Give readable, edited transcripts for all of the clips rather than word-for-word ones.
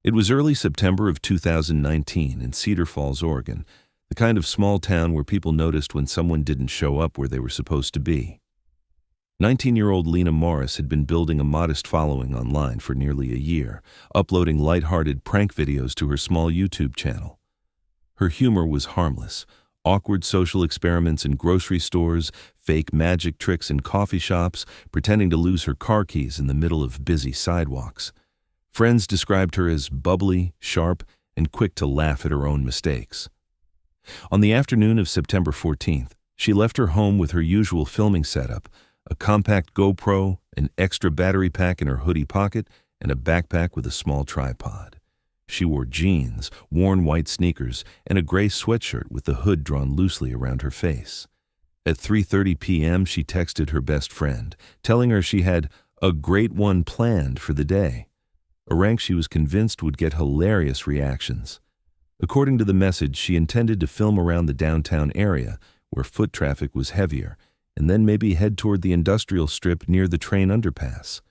It was early September of 2019 in Cedar Falls, Oregon, the kind of small town where people noticed when someone didn't show up where they were supposed to be. 19-year-old Lena Morris had been building a modest following online for nearly a year, uploading lighthearted prank videos to her small YouTube channel. Her humor was harmless: awkward social experiments in grocery stores, fake magic tricks in coffee shops, pretending to lose her car keys in the middle of busy sidewalks. Friends described her as bubbly, sharp, and quick to laugh at her own mistakes. On the afternoon of September 14th, she left her home with her usual filming setup: a compact GoPro, an extra battery pack in her hoodie pocket, and a backpack with a small tripod. She wore jeans, worn white sneakers, and a gray sweatshirt with the hood drawn loosely around her face. At 3:30 p.m., she texted her best friend, telling her she had a great one planned for the day, a rank she was convinced would get hilarious reactions. According to the message, she intended to film around the downtown area, where foot traffic was heavier, and then maybe head toward the industrial strip near the train underpass.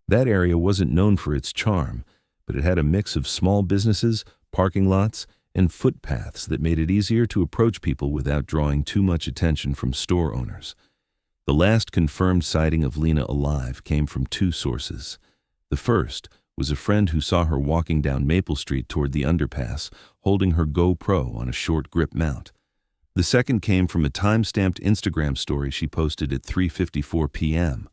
That area wasn't known for its charm, but it had a mix of small businesses, parking lots, and footpaths that made it easier to approach people without drawing too much attention from store owners. The last confirmed sighting of Lena alive came from two sources. The first was a friend who saw her walking down Maple Street toward the underpass, holding her GoPro on a short grip mount. The second came from a time-stamped Instagram story she posted at 3:54 p.m.,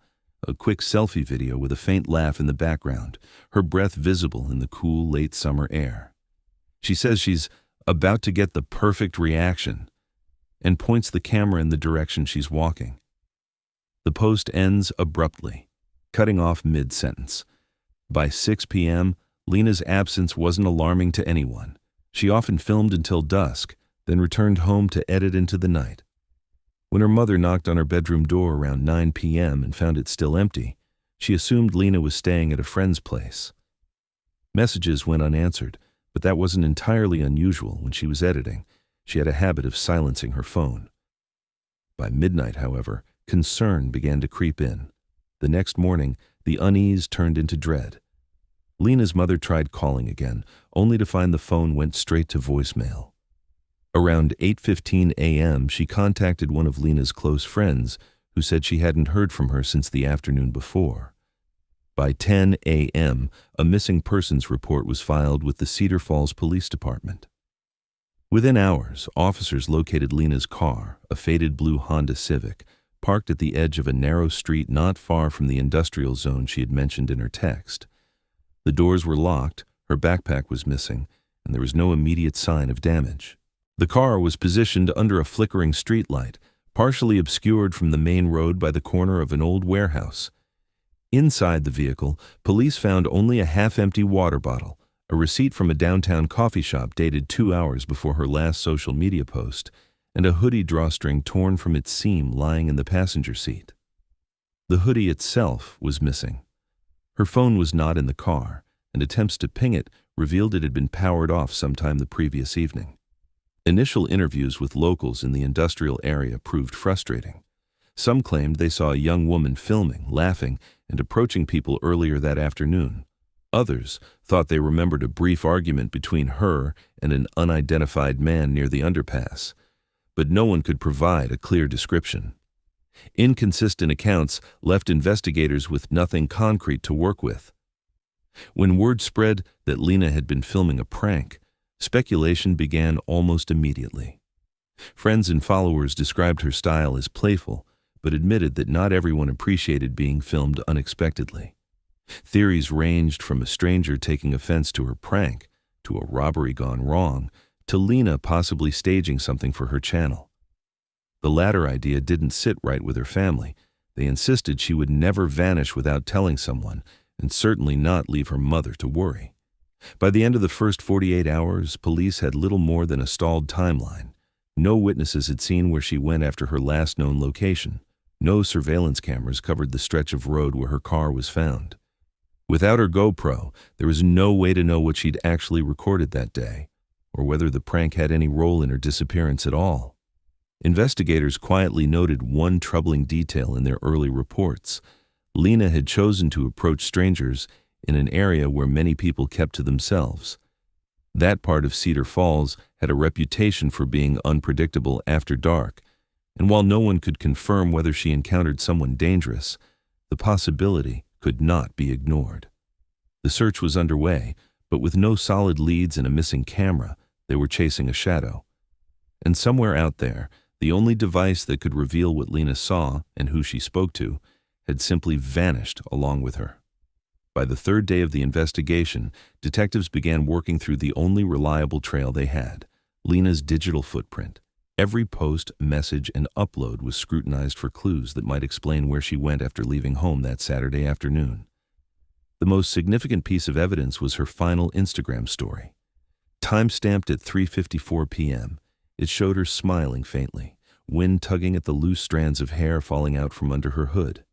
a quick selfie video with a faint laugh in the background, her breath visible in the cool late summer air. She says she's about to get the perfect reaction and points the camera in the direction she's walking. The post ends abruptly, cutting off mid-sentence. By 6 p.m., Lena's absence wasn't alarming to anyone. She often filmed until dusk, then returned home to edit into the night. When her mother knocked on her bedroom door around 9 p.m. and found it still empty, she assumed Lena was staying at a friend's place. Messages went unanswered, but that wasn't entirely unusual when she was editing. She had a habit of silencing her phone. By midnight, however, concern began to creep in. The next morning, the unease turned into dread. Lena's mother tried calling again, only to find the phone went straight to voicemail. Around 8:15 a.m., she contacted one of Lena's close friends, who said she hadn't heard from her since the afternoon before. By 10 a.m., a missing persons report was filed with the Cedar Falls Police Department. Within hours, officers located Lena's car, a faded blue Honda Civic, parked at the edge of a narrow street not far from the industrial zone she had mentioned in her text. The doors were locked, her backpack was missing, and there was no immediate sign of damage. The car was positioned under a flickering streetlight, partially obscured from the main road by the corner of an old warehouse. Inside the vehicle, police found only a half-empty water bottle, a receipt from a downtown coffee shop dated 2 hours before her last social media post, and a hoodie drawstring torn from its seam lying in the passenger seat. The hoodie itself was missing. Her phone was not in the car, and attempts to ping it revealed it had been powered off sometime the previous evening. Initial interviews with locals in the industrial area proved frustrating. Some claimed they saw a young woman filming, laughing, and approaching people earlier that afternoon. Others thought they remembered a brief argument between her and an unidentified man near the underpass, but no one could provide a clear description. Inconsistent accounts left investigators with nothing concrete to work with. When word spread that Lena had been filming a prank, speculation began almost immediately. Friends and followers described her style as playful, but admitted that not everyone appreciated being filmed unexpectedly. Theories ranged from a stranger taking offense to her prank, to a robbery gone wrong, to Lena possibly staging something for her channel. The latter idea didn't sit right with her family. They insisted she would never vanish without telling someone, and certainly not leave her mother to worry. By the end of the first 48 hours, police had little more than a stalled timeline. No witnesses had seen where she went after her last known location. No surveillance cameras covered the stretch of road where her car was found. Without her GoPro, there was no way to know what she'd actually recorded that day, or whether the prank had any role in her disappearance at all. Investigators quietly noted one troubling detail in their early reports. Lena had chosen to approach strangers in an area where many people kept to themselves. That part of Cedar Falls had a reputation for being unpredictable after dark, and while no one could confirm whether she encountered someone dangerous, the possibility could not be ignored. The search was underway, but with no solid leads and a missing camera, they were chasing a shadow. And somewhere out there, the only device that could reveal what Lena saw and who she spoke to had simply vanished along with her. By the third day of the investigation, detectives began working through the only reliable trail they had, Lena's digital footprint. Every post, message, and upload was scrutinized for clues that might explain where she went after leaving home that Saturday afternoon. The most significant piece of evidence was her final Instagram story. Time-stamped at 3:54 p.m., it showed her smiling faintly, wind tugging at the loose strands of hair falling out from under her hood.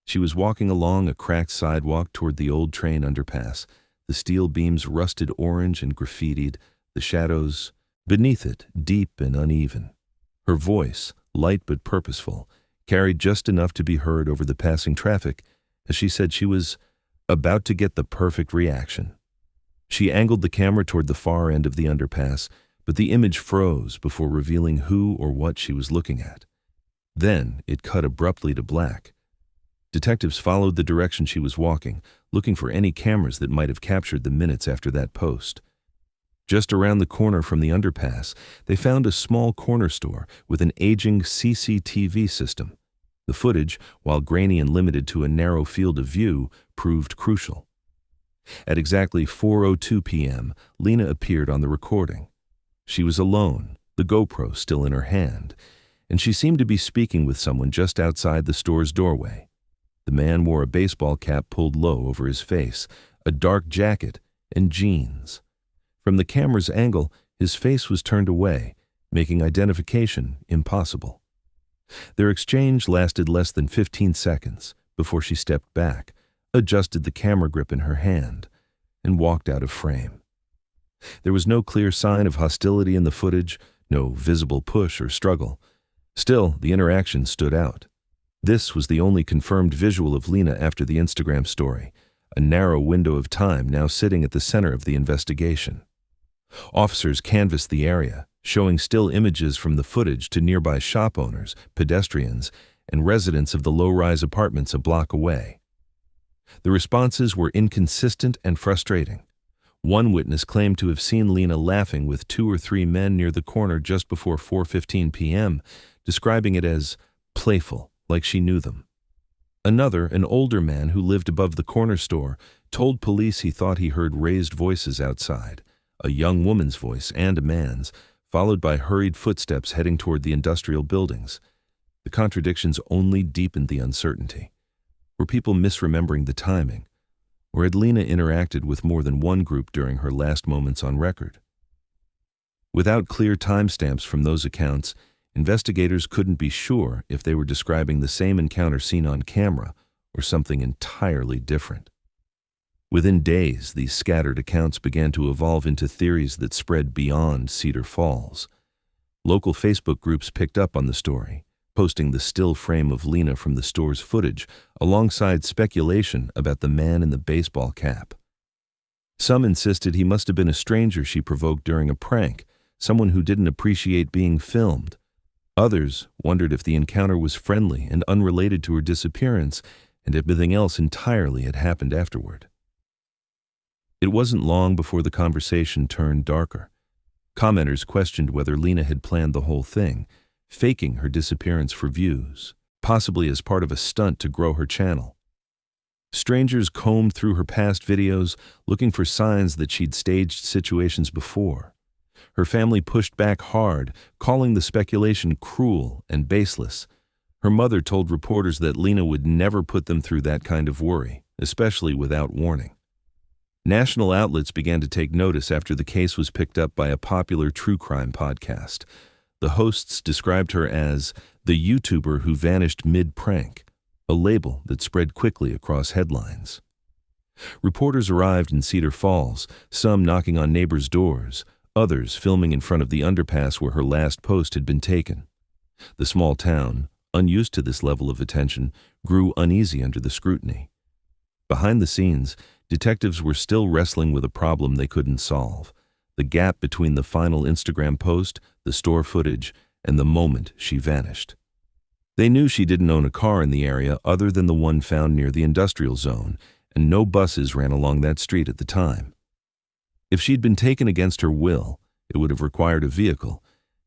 She was walking along a cracked sidewalk toward the old train underpass, the steel beams rusted orange and graffitied, the shadows beneath it deep and uneven. Her voice, light but purposeful, carried just enough to be heard over the passing traffic as she said she was about to get the perfect reaction. She angled the camera toward the far end of the underpass, but the image froze before revealing who or what she was looking at. Then it cut abruptly to black. Detectives followed the direction she was walking, looking for any cameras that might have captured the minutes after that post. Just around the corner from the underpass, they found a small corner store with an aging CCTV system. The footage, while grainy and limited to a narrow field of view, proved crucial. At exactly 4:02 p.m., Lena appeared on the recording. She was alone, the GoPro still in her hand, and she seemed to be speaking with someone just outside the store's doorway. The man wore a baseball cap pulled low over his face, a dark jacket, and jeans. From the camera's angle, his face was turned away, making identification impossible. Their exchange lasted less than 15 seconds before she stepped back, adjusted the camera grip in her hand, and walked out of frame. There was no clear sign of hostility in the footage, no visible push or struggle. Still, the interaction stood out. This was the only confirmed visual of Lena after the Instagram story, a narrow window of time now sitting at the center of the investigation. Officers canvassed the area, showing still images from the footage to nearby shop owners, pedestrians, and residents of the low-rise apartments a block away. The responses were inconsistent and frustrating. One witness claimed to have seen Lena laughing with 2 or 3 men near the corner just before 4:15 p.m., describing it as playful, like she knew them. Another, an older man who lived above the corner store, told police he thought he heard raised voices outside, a young woman's voice and a man's, followed by hurried footsteps heading toward the industrial buildings. The contradictions only deepened the uncertainty. Were people misremembering the timing? Or had Lena interacted with more than one group during her last moments on record? Without clear timestamps from those accounts, investigators couldn't be sure if they were describing the same encounter seen on camera or something entirely different. Within days, these scattered accounts began to evolve into theories that spread beyond Cedar Falls. Local Facebook groups picked up on the story, posting the still frame of Lena from the store's footage alongside speculation about the man in the baseball cap. Some insisted he must have been a stranger she provoked during a prank, someone who didn't appreciate being filmed. Others wondered if the encounter was friendly and unrelated to her disappearance, and everything else entirely had happened afterward. It wasn't long before the conversation turned darker. Commenters questioned whether Lena had planned the whole thing, faking her disappearance for views, possibly as part of a stunt to grow her channel. Strangers combed through her past videos, looking for signs that she'd staged situations before. Her family pushed back hard, calling the speculation cruel and baseless. Her mother told reporters that Lena would never put them through that kind of worry, especially without warning. National outlets began to take notice after the case was picked up by a popular true crime podcast. The hosts described her as the YouTuber who vanished mid-prank, a label that spread quickly across headlines. Reporters arrived in Cedar Falls, some knocking on neighbors' doors, others filming in front of the underpass where her last post had been taken. The small town, unused to this level of attention, grew uneasy under the scrutiny. Behind the scenes, detectives were still wrestling with a problem they couldn't solve: the gap between the final Instagram post, the store footage, and the moment she vanished. They knew she didn't own a car in the area other than the one found near the industrial zone, and no buses ran along that street at the time. If she'd been taken against her will, it would have required a vehicle,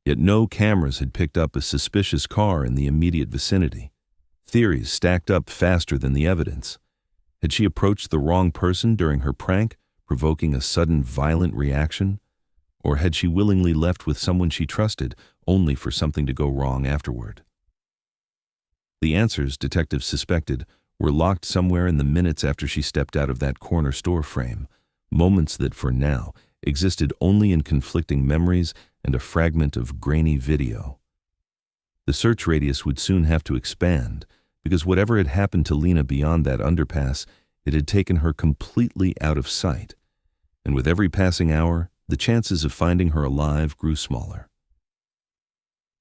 yet no cameras had picked up a suspicious car in the immediate vicinity. Theories stacked up faster than the evidence. Had she approached the wrong person during her prank, provoking a sudden violent reaction? Or had she willingly left with someone she trusted, only for something to go wrong afterward? The answers, detectives suspected, were locked somewhere in the minutes after she stepped out of that corner store frame, moments that, for now, existed only in conflicting memories and a fragment of grainy video. The search radius would soon have to expand, because whatever had happened to Lena beyond that underpass, it had taken her completely out of sight, and with every passing hour, the chances of finding her alive grew smaller.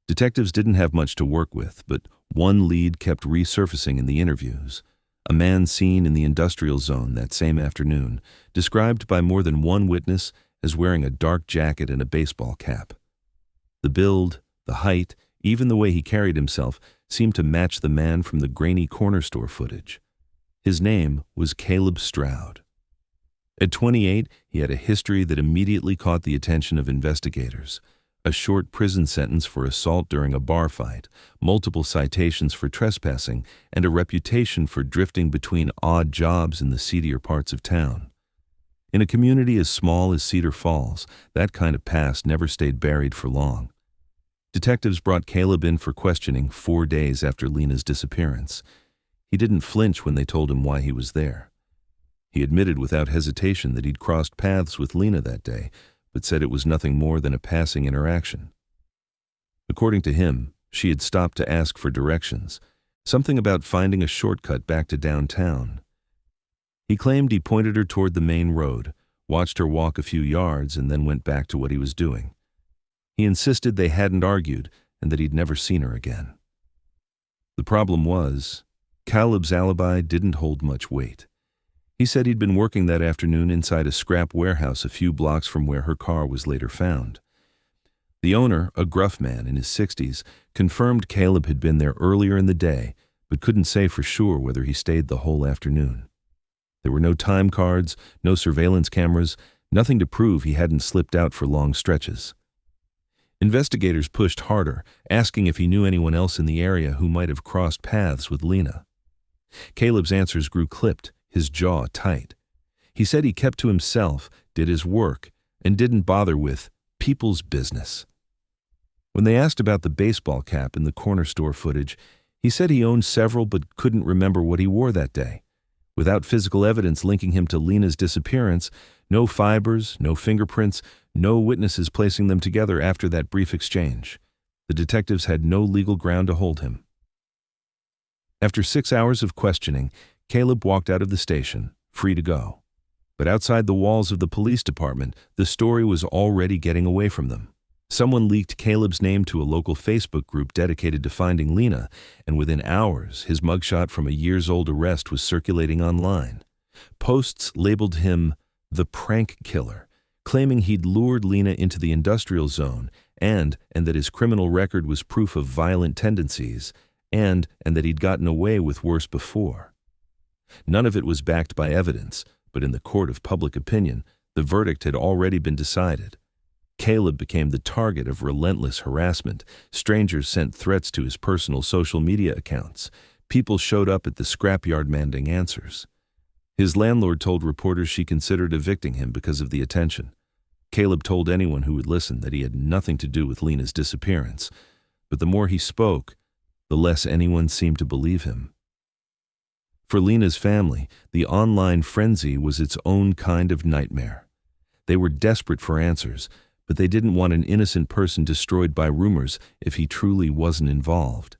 Detectives didn't have much to work with, but one lead kept resurfacing in the interviews. A man seen in the industrial zone that same afternoon, described by more than one witness as wearing a dark jacket and a baseball cap. The build, the height, even the way he carried himself seemed to match the man from the grainy corner store footage. His name was Caleb Stroud. At 28, he had a history that immediately caught the attention of investigators: a short prison sentence for assault during a bar fight, multiple citations for trespassing, and a reputation for drifting between odd jobs in the seedier parts of town. In a community as small as Cedar Falls, that kind of past never stayed buried for long. Detectives brought Caleb in for questioning 4 days after Lena's disappearance. He didn't flinch when they told him why he was there. He admitted without hesitation that he'd crossed paths with Lena that day, but said it was nothing more than a passing interaction. According to him, she had stopped to ask for directions, something about finding a shortcut back to downtown. He claimed he pointed her toward the main road, watched her walk a few yards, and then went back to what he was doing. He insisted they hadn't argued and that he'd never seen her again. The problem was, Caleb's alibi didn't hold much weight. He said he'd been working that afternoon inside a scrap warehouse a few blocks from where her car was later found. The owner, a gruff man in his 60s, confirmed Caleb had been there earlier in the day, but couldn't say for sure whether he stayed the whole afternoon. There were no time cards, no surveillance cameras, nothing to prove he hadn't slipped out for long stretches. Investigators pushed harder, asking if he knew anyone else in the area who might have crossed paths with Lena. Caleb's answers grew clipped, his jaw tight. He said he kept to himself, did his work, and didn't bother with people's business. When they asked about the baseball cap in the corner store footage, he said he owned several but couldn't remember what he wore that day. Without physical evidence linking him to Lena's disappearance, no fibers, no fingerprints, no witnesses placing them together after that brief exchange, the detectives had no legal ground to hold him. After 6 hours of questioning, Caleb walked out of the station, free to go. But outside the walls of the police department, the story was already getting away from them. Someone leaked Caleb's name to a local Facebook group dedicated to finding Lena, and within hours, his mugshot from a years-old arrest was circulating online. Posts labeled him the prank killer, claiming he'd lured Lena into the industrial zone and that his criminal record was proof of violent tendencies, and that he'd gotten away with worse before. None of it was backed by evidence, but in the court of public opinion, the verdict had already been decided. Caleb became the target of relentless harassment. Strangers sent threats to his personal social media accounts. People showed up at the scrapyard demanding answers. His landlord told reporters she considered evicting him because of the attention. Caleb told anyone who would listen that he had nothing to do with Lena's disappearance, but the more he spoke, the less anyone seemed to believe him. For Lena's family, the online frenzy was its own kind of nightmare. They were desperate for answers, but they didn't want an innocent person destroyed by rumors if he truly wasn't involved.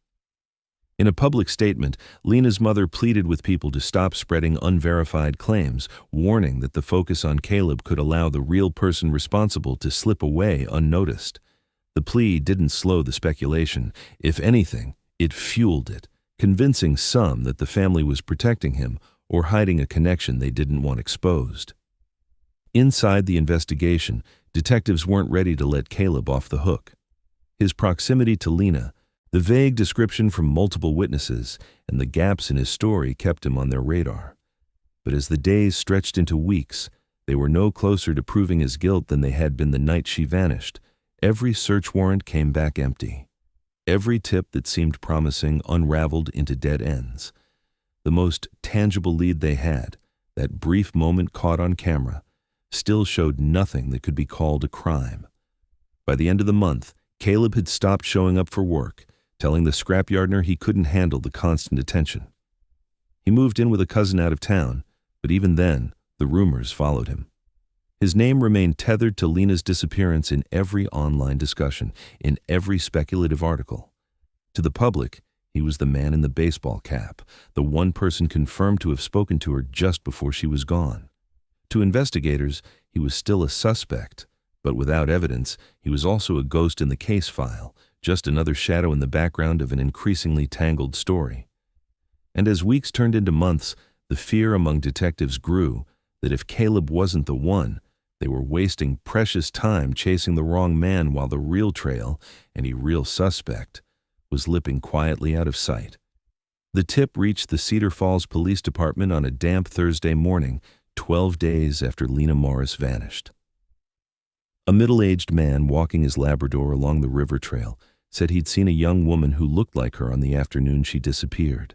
In a public statement, Lena's mother pleaded with people to stop spreading unverified claims, warning that the focus on Caleb could allow the real person responsible to slip away unnoticed. The plea didn't slow the speculation. If anything, it fueled it, convincing some that the family was protecting him, or hiding a connection they didn't want exposed. Inside the investigation, detectives weren't ready to let Caleb off the hook. His proximity to Lena, the vague description from multiple witnesses, and the gaps in his story kept him on their radar. But as the days stretched into weeks, they were no closer to proving his guilt than they had been the night she vanished. Every search warrant came back empty. Every tip that seemed promising unraveled into dead ends. The most tangible lead they had, that brief moment caught on camera, still showed nothing that could be called a crime. By the end of the month, Caleb had stopped showing up for work, telling the scrapyardner he couldn't handle the constant attention. He moved in with a cousin out of town, but even then, the rumors followed him. His name remained tethered to Lena's disappearance in every online discussion, in every speculative article. To the public, he was the man in the baseball cap, the one person confirmed to have spoken to her just before she was gone. To investigators, he was still a suspect, but without evidence, he was also a ghost in the case file, just another shadow in the background of an increasingly tangled story. And as weeks turned into months, the fear among detectives grew that if Caleb wasn't the one, they were wasting precious time chasing the wrong man while the real trail, and a real suspect, was lipping quietly out of sight. The tip reached the Cedar Falls Police Department on a damp Thursday morning, 12 days after Lena Morris vanished. A middle-aged man walking his Labrador along the river trail said he'd seen a young woman who looked like her on the afternoon she disappeared.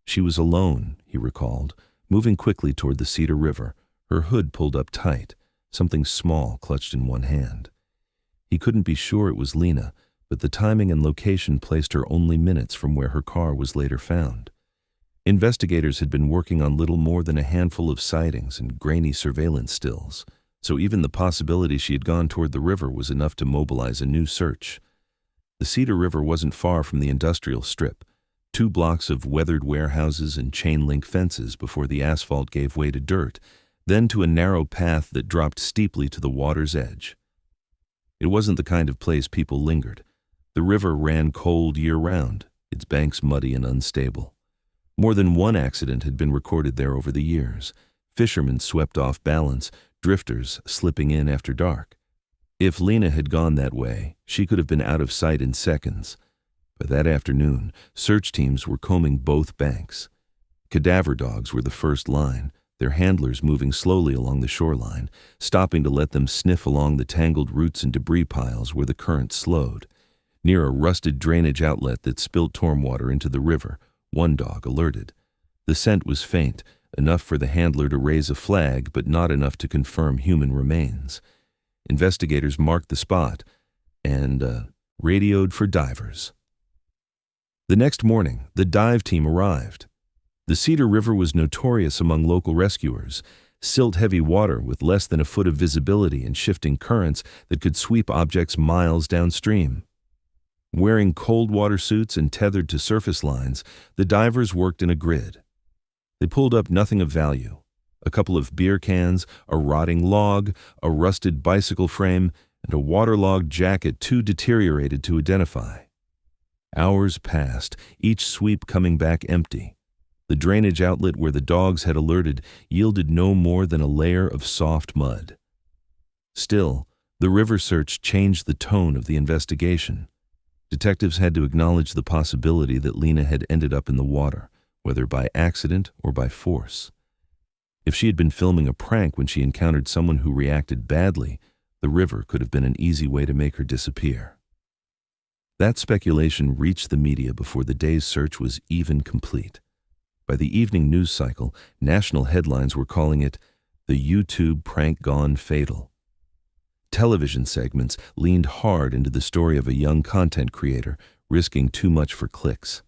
She was alone, he recalled, moving quickly toward the Cedar River, her hood pulled up tight, something small clutched in one hand. He couldn't be sure it was Lena, but the timing and location placed her only minutes from where her car was later found. Investigators had been working on little more than a handful of sightings and grainy surveillance stills, so even the possibility she had gone toward the river was enough to mobilize a new search. The Cedar River wasn't far from the industrial strip, 2 blocks of weathered warehouses and chain-link fences before the asphalt gave way to dirt, then to a narrow path that dropped steeply to the water's edge. It wasn't the kind of place people lingered. The river ran cold year-round, its banks muddy and unstable. More than one accident had been recorded there over the years. Fishermen swept off balance, drifters slipping in after dark. If Lena had gone that way, she could have been out of sight in seconds. But that afternoon, search teams were combing both banks. Cadaver dogs were the first line, their handlers moving slowly along the shoreline, stopping to let them sniff along the tangled roots and debris piles where the current slowed. Near a rusted drainage outlet that spilled storm water into the river, one dog alerted. The scent was faint, enough for the handler to raise a flag, but not enough to confirm human remains. Investigators marked the spot and radioed for divers. The next morning, the dive team arrived. The Cedar River was notorious among local rescuers, silt-heavy water with less than a foot of visibility and shifting currents that could sweep objects miles downstream. Wearing cold water suits and tethered to surface lines, the divers worked in a grid. They pulled up nothing of value: a couple of beer cans, a rotting log, a rusted bicycle frame, and a waterlogged jacket too deteriorated to identify. Hours passed, each sweep coming back empty. The drainage outlet where the dogs had alerted yielded no more than a layer of soft mud. Still, the river search changed the tone of the investigation. Detectives had to acknowledge the possibility that Lena had ended up in the water, whether by accident or by force. If she had been filming a prank when she encountered someone who reacted badly, the river could have been an easy way to make her disappear. That speculation reached the media before the day's search was even complete. By the evening news cycle, national headlines were calling it the YouTube prank gone fatal. Television segments leaned hard into the story of a young content creator risking too much for clicks.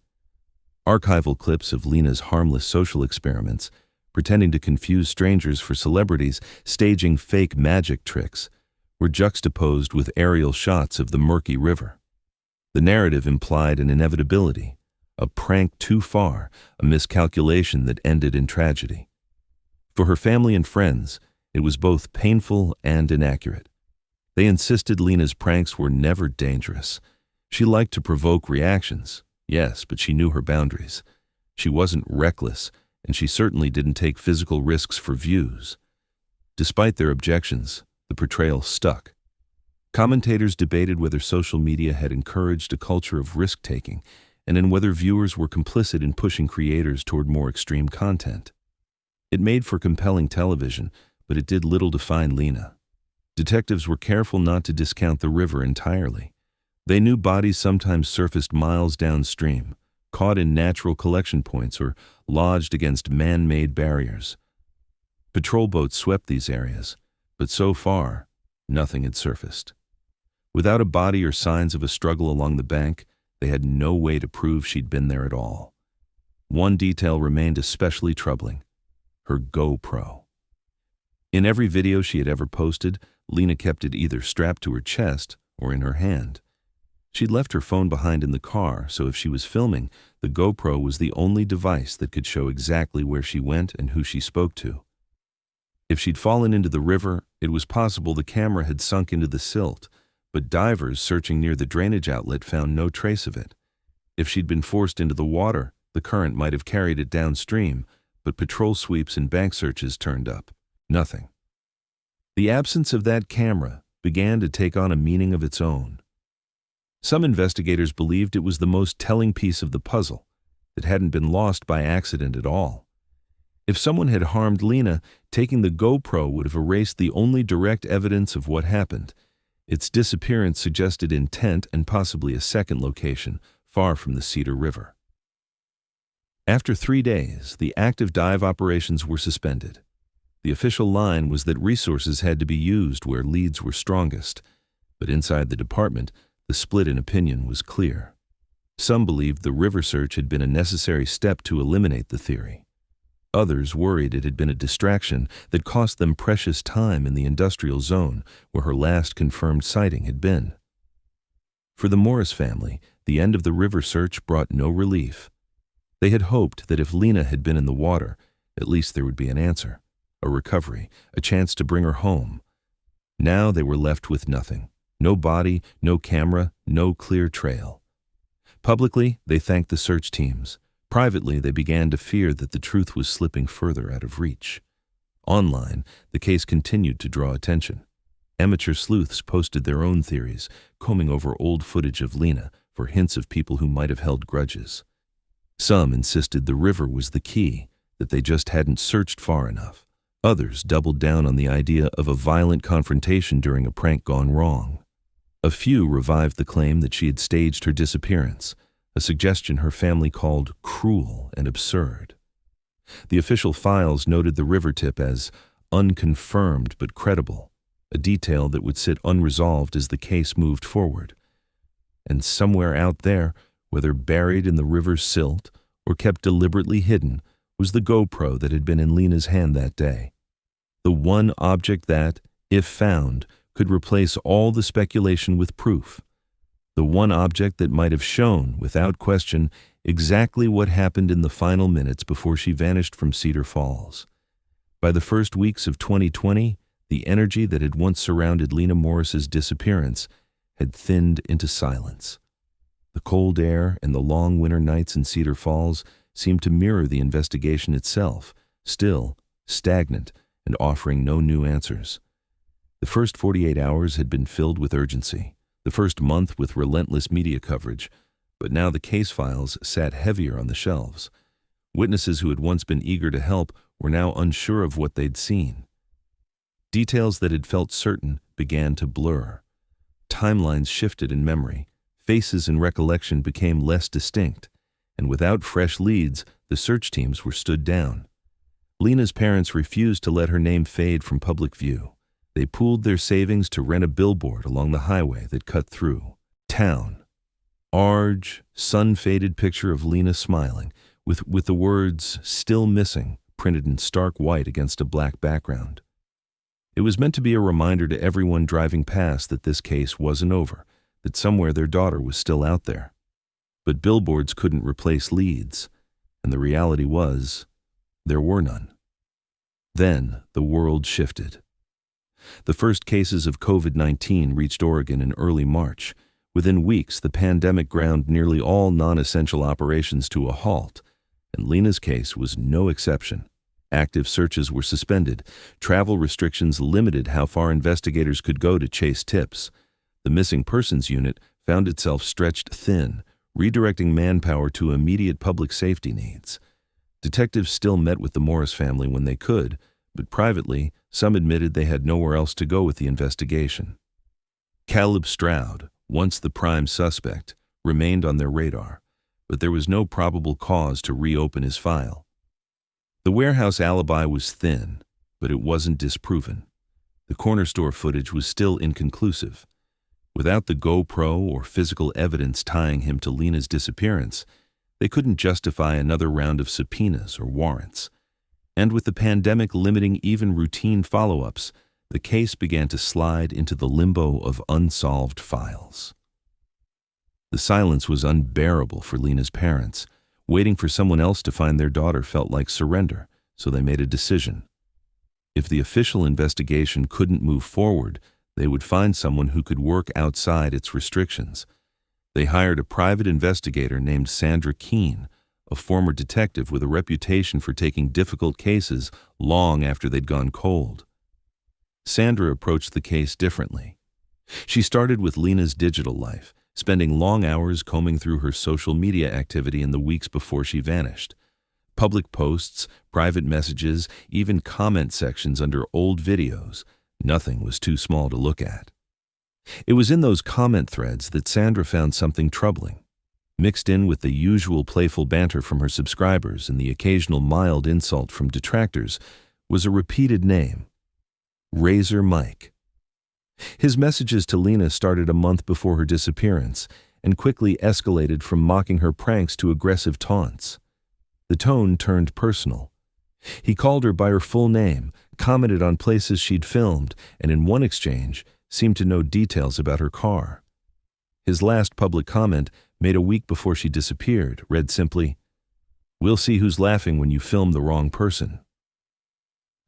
Archival clips of Lena's harmless social experiments, pretending to confuse strangers for celebrities, staging fake magic tricks, were juxtaposed with aerial shots of the murky river. The narrative implied an inevitability, a prank too far, a miscalculation that ended in tragedy. For her family and friends, it was both painful and inaccurate. They insisted Lena's pranks were never dangerous. She liked to provoke reactions, yes, but she knew her boundaries. She wasn't reckless, and she certainly didn't take physical risks for views. Despite their objections, the portrayal stuck. Commentators debated whether social media had encouraged a culture of risk-taking and in whether viewers were complicit in pushing creators toward more extreme content. It made for compelling television, but it did little to find Lena. Detectives were careful not to discount the river entirely. They knew bodies sometimes surfaced miles downstream, caught in natural collection points or lodged against man-made barriers. Patrol boats swept these areas, but so far, nothing had surfaced. Without a body or signs of a struggle along the bank, they had no way to prove she'd been there at all. One detail remained especially troubling: her GoPro. In every video she had ever posted, Lena kept it either strapped to her chest or in her hand. She'd left her phone behind in the car, so if she was filming, the GoPro was the only device that could show exactly where she went and who she spoke to. If she'd fallen into the river, it was possible the camera had sunk into the silt, but divers searching near the drainage outlet found no trace of it. If she'd been forced into the water, the current might have carried it downstream, but patrol sweeps and bank searches turned up. Nothing. The absence of that camera began to take on a meaning of its own. Some investigators believed it was the most telling piece of the puzzle, that hadn't been lost by accident at all. If someone had harmed Lena, taking the GoPro would have erased the only direct evidence of what happened. Its disappearance suggested intent and possibly a second location, far from the Cedar River. After 3 days, the active dive operations were suspended. The official line was that resources had to be used where leads were strongest, but inside the department, the split in opinion was clear. Some believed the river search had been a necessary step to eliminate the theory. Others worried it had been a distraction that cost them precious time in the industrial zone where her last confirmed sighting had been. For the Morris family, the end of the river search brought no relief. They had hoped that if Lena had been in the water, at least there would be an answer, a recovery, a chance to bring her home. Now they were left with nothing. No body, no camera, no clear trail. Publicly, they thanked the search teams. Privately, they began to fear that the truth was slipping further out of reach. Online, the case continued to draw attention. Amateur sleuths posted their own theories, combing over old footage of Lena for hints of people who might have held grudges. Some insisted the river was the key, that they just hadn't searched far enough. Others doubled down on the idea of a violent confrontation during a prank gone wrong. A few revived the claim that she had staged her disappearance, a suggestion her family called cruel and absurd. The official files noted the river tip as unconfirmed but credible, a detail that would sit unresolved as the case moved forward. And somewhere out there, whether buried in the river's silt or kept deliberately hidden, was the GoPro that had been in Lena's hand that day. The one object that, if found, could replace all the speculation with proof. The one object that might have shown, without question, exactly what happened in the final minutes before she vanished from Cedar Falls. By the first weeks of 2020, the energy that had once surrounded Lena Morris's disappearance had thinned into silence. The cold air and the long winter nights in Cedar Falls seemed to mirror the investigation itself, still, stagnant, and offering no new answers. The first 48 hours had been filled with urgency, the first month with relentless media coverage, but now the case files sat heavier on the shelves. Witnesses who had once been eager to help were now unsure of what they'd seen. Details that had felt certain began to blur. Timelines shifted in memory, faces in recollection became less distinct, and without fresh leads, the search teams were stood down. Lena's parents refused to let her name fade from public view. They pooled their savings to rent a billboard along the highway that cut through town. Large, sun-faded picture of Lena smiling, with the words "still missing" printed in stark white against a black background. It was meant to be a reminder to everyone driving past that this case wasn't over, that somewhere their daughter was still out there. But billboards couldn't replace leads, and the reality was, there were none. Then the world shifted. The first cases of COVID-19 reached Oregon in early March. Within weeks, the pandemic ground nearly all non-essential operations to a halt, and Lena's case was no exception. Active searches were suspended. Travel restrictions limited how far investigators could go to chase tips. The missing persons unit found itself stretched thin, redirecting manpower to immediate public safety needs. Detectives still met with the Morris family when they could, but privately, some admitted they had nowhere else to go with the investigation. Caleb Stroud, once the prime suspect, remained on their radar, but there was no probable cause to reopen his file. The warehouse alibi was thin, but it wasn't disproven. The corner store footage was still inconclusive. Without the GoPro or physical evidence tying him to Lena's disappearance, they couldn't justify another round of subpoenas or warrants. And with the pandemic limiting even routine follow-ups, the case began to slide into the limbo of unsolved files. The silence was unbearable for Lena's parents. Waiting for someone else to find their daughter felt like surrender, so they made a decision. If the official investigation couldn't move forward, they would find someone who could work outside its restrictions. They hired a private investigator named Sandra Keene, a former detective with a reputation for taking difficult cases long after they'd gone cold. Sandra approached the case differently. She started with Lena's digital life, spending long hours combing through her social media activity in the weeks before she vanished. Public posts, private messages, even comment sections under old videos. Nothing was too small to look at. It was in those comment threads that Sandra found something troubling. Mixed in with the usual playful banter from her subscribers and the occasional mild insult from detractors was a repeated name: Razor Mike. His messages to Lena started a month before her disappearance and quickly escalated from mocking her pranks to aggressive taunts. The tone turned personal. He called her by her full name, commented on places she'd filmed, and in one exchange seemed to know details about her car. His last public comment, made a week before she disappeared, read simply, "We'll see who's laughing when you film the wrong person."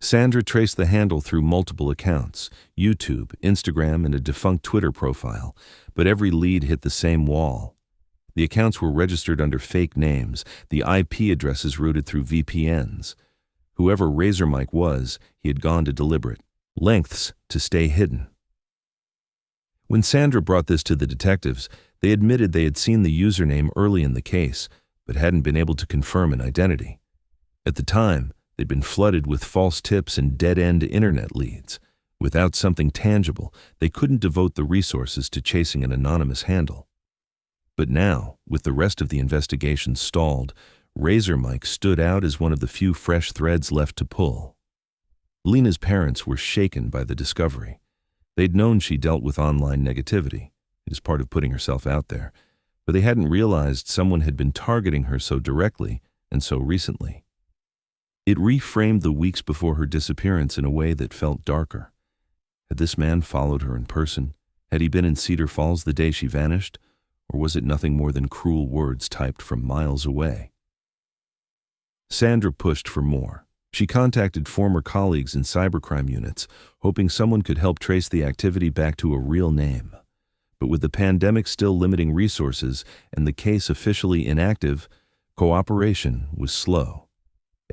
Sandra traced the handle through multiple accounts, YouTube, Instagram, and a defunct Twitter profile, but every lead hit the same wall. The accounts were registered under fake names, the IP addresses routed through VPNs. Whoever Razor Mike was, he had gone to deliberate lengths to stay hidden. When Sandra brought this to the detectives, they admitted they had seen the username early in the case, but hadn't been able to confirm an identity. At the time, they'd been flooded with false tips and dead-end internet leads. Without something tangible, they couldn't devote the resources to chasing an anonymous handle. But now, with the rest of the investigation stalled, Razor Mike stood out as one of the few fresh threads left to pull. Lena's parents were shaken by the discovery. They'd known she dealt with online negativity. It is part of putting herself out there. But they hadn't realized someone had been targeting her so directly and so recently. It reframed the weeks before her disappearance in a way that felt darker. Had this man followed her in person? Had he been in Cedar Falls the day she vanished? Or was it nothing more than cruel words typed from miles away? Sandra pushed for more. She contacted former colleagues in cybercrime units, hoping someone could help trace the activity back to a real name. But with the pandemic still limiting resources and the case officially inactive, cooperation was slow.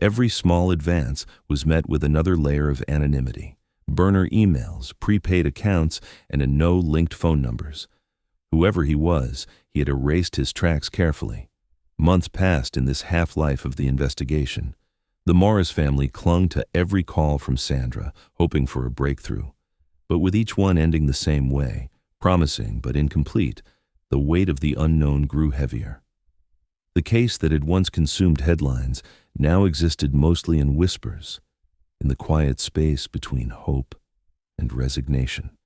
Every small advance was met with another layer of anonymity: burner emails, prepaid accounts, and no-linked phone numbers. Whoever he was, he had erased his tracks carefully. Months passed in this half-life of the investigation. The Morris family clung to every call from Sandra, hoping for a breakthrough. But with each one ending the same way, promising but incomplete, the weight of the unknown grew heavier. The case that had once consumed headlines now existed mostly in whispers, in the quiet space between hope and resignation.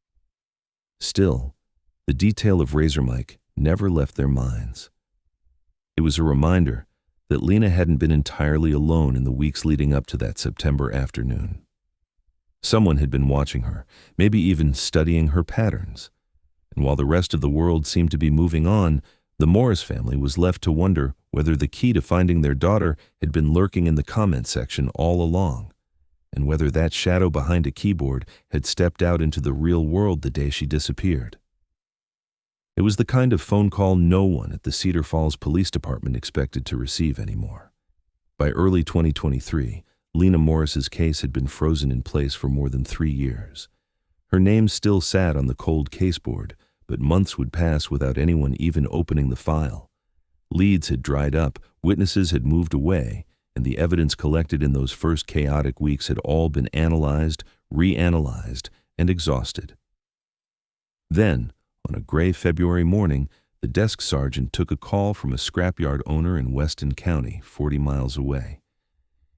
Still, the detail of Razor Mike never left their minds. It was a reminder that Lena hadn't been entirely alone in the weeks leading up to that September afternoon. Someone had been watching her, maybe even studying her patterns. And while the rest of the world seemed to be moving on, the Morris family was left to wonder whether the key to finding their daughter had been lurking in the comment section all along, and whether that shadow behind a keyboard had stepped out into the real world the day she disappeared. It was the kind of phone call no one at the Cedar Falls Police Department expected to receive anymore. By early 2023, Lena Morris's case had been frozen in place for more than 3 years. Her name still sat on the cold caseboard, but months would pass without anyone even opening the file. Leads had dried up, witnesses had moved away, and the evidence collected in those first chaotic weeks had all been analyzed, reanalyzed, and exhausted. Then, on a gray February morning, the desk sergeant took a call from a scrapyard owner in Weston County, 40 miles away.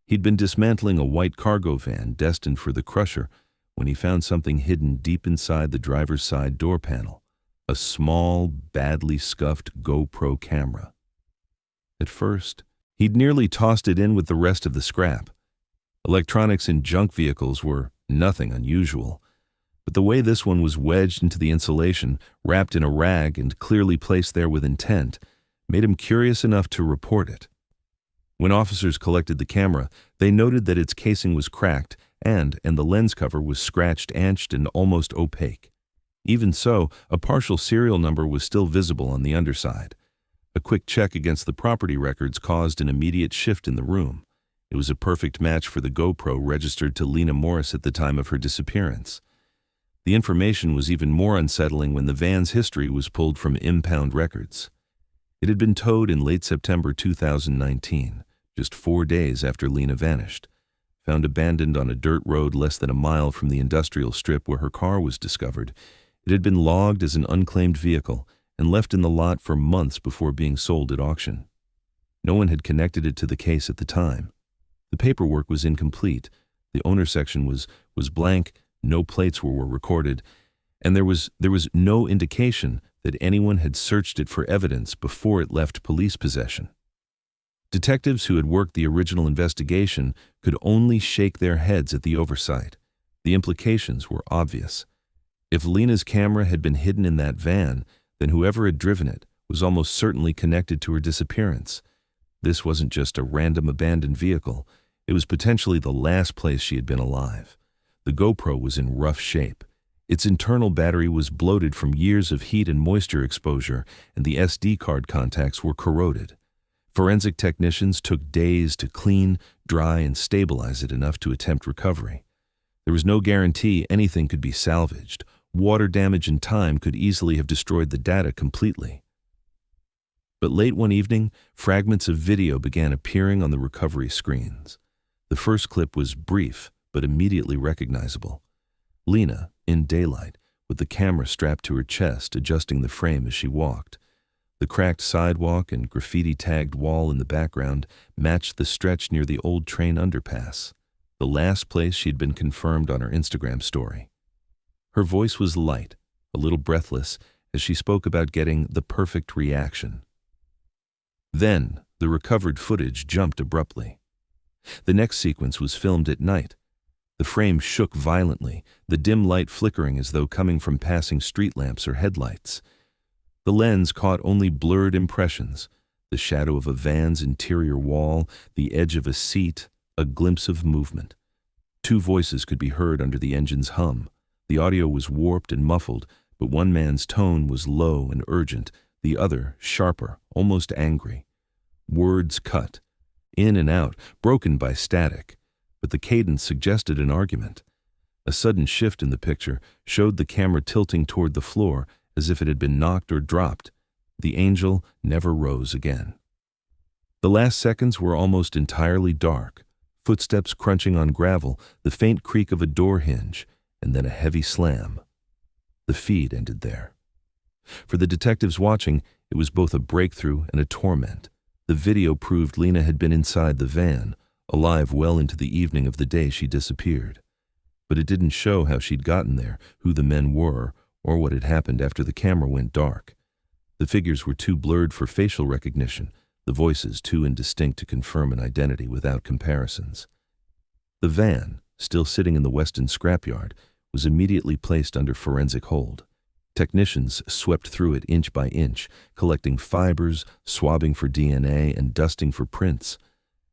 He'd been dismantling a white cargo van destined for the crusher when he found something hidden deep inside the driver's side door panel, a small, badly scuffed GoPro camera. At first, he'd nearly tossed it in with the rest of the scrap. Electronics in junk vehicles were nothing unusual, but the way this one was wedged into the insulation, wrapped in a rag and clearly placed there with intent, made him curious enough to report it. When officers collected the camera, they noted that its casing was cracked and the lens cover was scratched, anched, and almost opaque. Even so, a partial serial number was still visible on the underside. A quick check against the property records caused an immediate shift in the room. It was a perfect match for the GoPro registered to Lena Morris at the time of her disappearance. The information was even more unsettling when the van's history was pulled from impound records. It had been towed in late September 2019, just 4 days after Lena vanished. Found abandoned on a dirt road less than a mile from the industrial strip where her car was discovered, it had been logged as an unclaimed vehicle and left in the lot for months before being sold at auction. No one had connected it to the case at the time. The paperwork was incomplete, the owner section was blank, no plates were recorded, and there was no indication that anyone had searched it for evidence before it left police possession. Detectives who had worked the original investigation could only shake their heads at the oversight. The implications were obvious. If Lena's camera had been hidden in that van, then whoever had driven it was almost certainly connected to her disappearance. This wasn't just a random abandoned vehicle. It was potentially the last place she had been alive. The GoPro was in rough shape. Its internal battery was bloated from years of heat and moisture exposure, and the SD card contacts were corroded. Forensic technicians took days to clean, dry, and stabilize it enough to attempt recovery. There was no guarantee anything could be salvaged. Water damage and time could easily have destroyed the data completely. But late one evening, fragments of video began appearing on the recovery screens. The first clip was brief, but immediately recognizable. Lena, in daylight, with the camera strapped to her chest, adjusting the frame as she walked. The cracked sidewalk and graffiti-tagged wall in the background matched the stretch near the old train underpass, the last place she'd been confirmed on her Instagram story. Her voice was light, a little breathless, as she spoke about getting the perfect reaction. Then, the recovered footage jumped abruptly. The next sequence was filmed at night. The frame shook violently, the dim light flickering as though coming from passing street lamps or headlights. The lens caught only blurred impressions, the shadow of a van's interior wall, the edge of a seat, a glimpse of movement. 2 voices could be heard under the engine's hum. The audio was warped and muffled, but one man's tone was low and urgent, the other sharper, almost angry. Words cut, in and out, broken by static, but the cadence suggested an argument. A sudden shift in the picture showed the camera tilting toward the floor as if it had been knocked or dropped. The angel never rose again. The last seconds were almost entirely dark, footsteps crunching on gravel, the faint creak of a door hinge, and then a heavy slam. The feed ended there. For the detectives watching, it was both a breakthrough and a torment. The video proved Lena had been inside the van, alive well into the evening of the day she disappeared. But it didn't show how she'd gotten there, who the men were, or what had happened after the camera went dark. The figures were too blurred for facial recognition, the voices too indistinct to confirm an identity without comparisons. The van, still sitting in the Weston scrapyard, was immediately placed under forensic hold. Technicians swept through it inch by inch, collecting fibers, swabbing for DNA, and dusting for prints.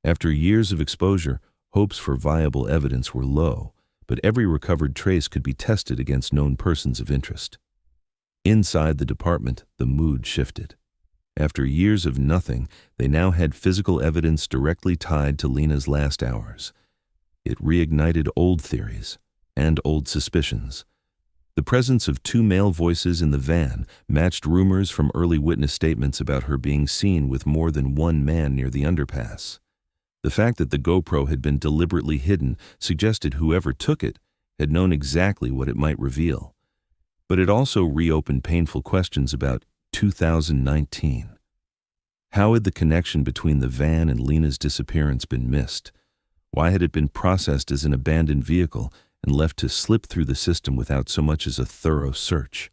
After years of exposure, hopes for viable evidence were low, but every recovered trace could be tested against known persons of interest. Inside the department, the mood shifted. After years of nothing, they now had physical evidence directly tied to Lena's last hours. It reignited old theories and old suspicions. The presence of two male voices in the van matched rumors from early witness statements about her being seen with more than one man near the underpass. The fact that the GoPro had been deliberately hidden suggested whoever took it had known exactly what it might reveal. But it also reopened painful questions about 2019. How had the connection between the van and Lena's disappearance been missed? Why had it been processed as an abandoned vehicle and left to slip through the system without so much as a thorough search?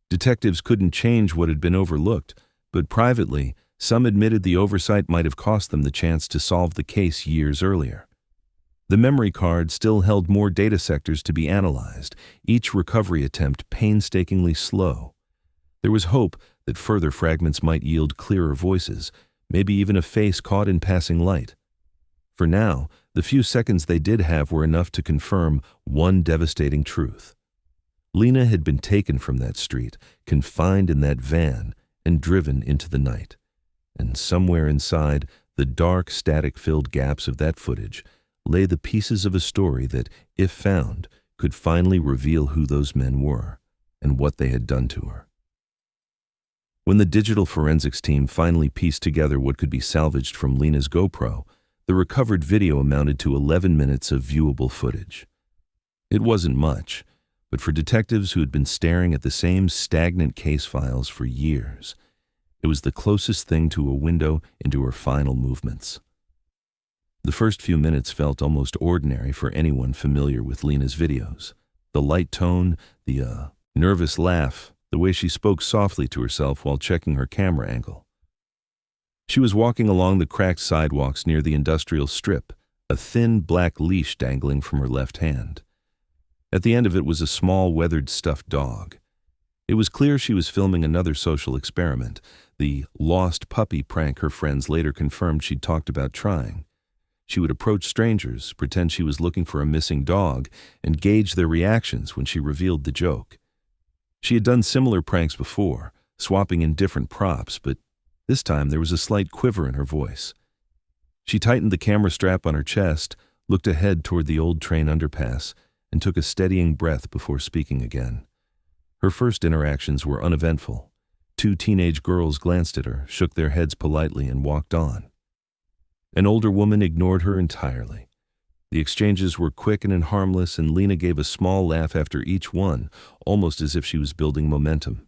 Detectives couldn't change what had been overlooked, but privately, some admitted the oversight might have cost them the chance to solve the case years earlier. The memory card still held more data sectors to be analyzed, each recovery attempt painstakingly slow. There was hope that further fragments might yield clearer voices, maybe even a face caught in passing light. For now, the few seconds they did have were enough to confirm one devastating truth. Lena had been taken from that street, confined in that van, and driven into the night. And somewhere inside the dark, static-filled gaps of that footage lay the pieces of a story that, if found, could finally reveal who those men were and what they had done to her. When the digital forensics team finally pieced together what could be salvaged from Lena's GoPro, the recovered video amounted to 11 minutes of viewable footage. It wasn't much, but for detectives who had been staring at the same stagnant case files for years, it was the closest thing to a window into her final movements. The first few minutes felt almost ordinary for anyone familiar with Lena's videos. The light tone, the nervous laugh, the way she spoke softly to herself while checking her camera angle. She was walking along the cracked sidewalks near the industrial strip, a thin black leash dangling from her left hand. At the end of it was a small, weathered stuffed dog. It was clear she was filming another social experiment, the lost puppy prank her friends later confirmed she'd talked about trying. She would approach strangers, pretend she was looking for a missing dog, and gauge their reactions when she revealed the joke. She had done similar pranks before, swapping in different props, but this time there was a slight quiver in her voice. She tightened the camera strap on her chest, looked ahead toward the old train underpass, and took a steadying breath before speaking again. Her first interactions were uneventful. Two teenage girls glanced at her, shook their heads politely, and walked on. An older woman ignored her entirely. The exchanges were quick and harmless, and Lena gave a small laugh after each one, almost as if she was building momentum.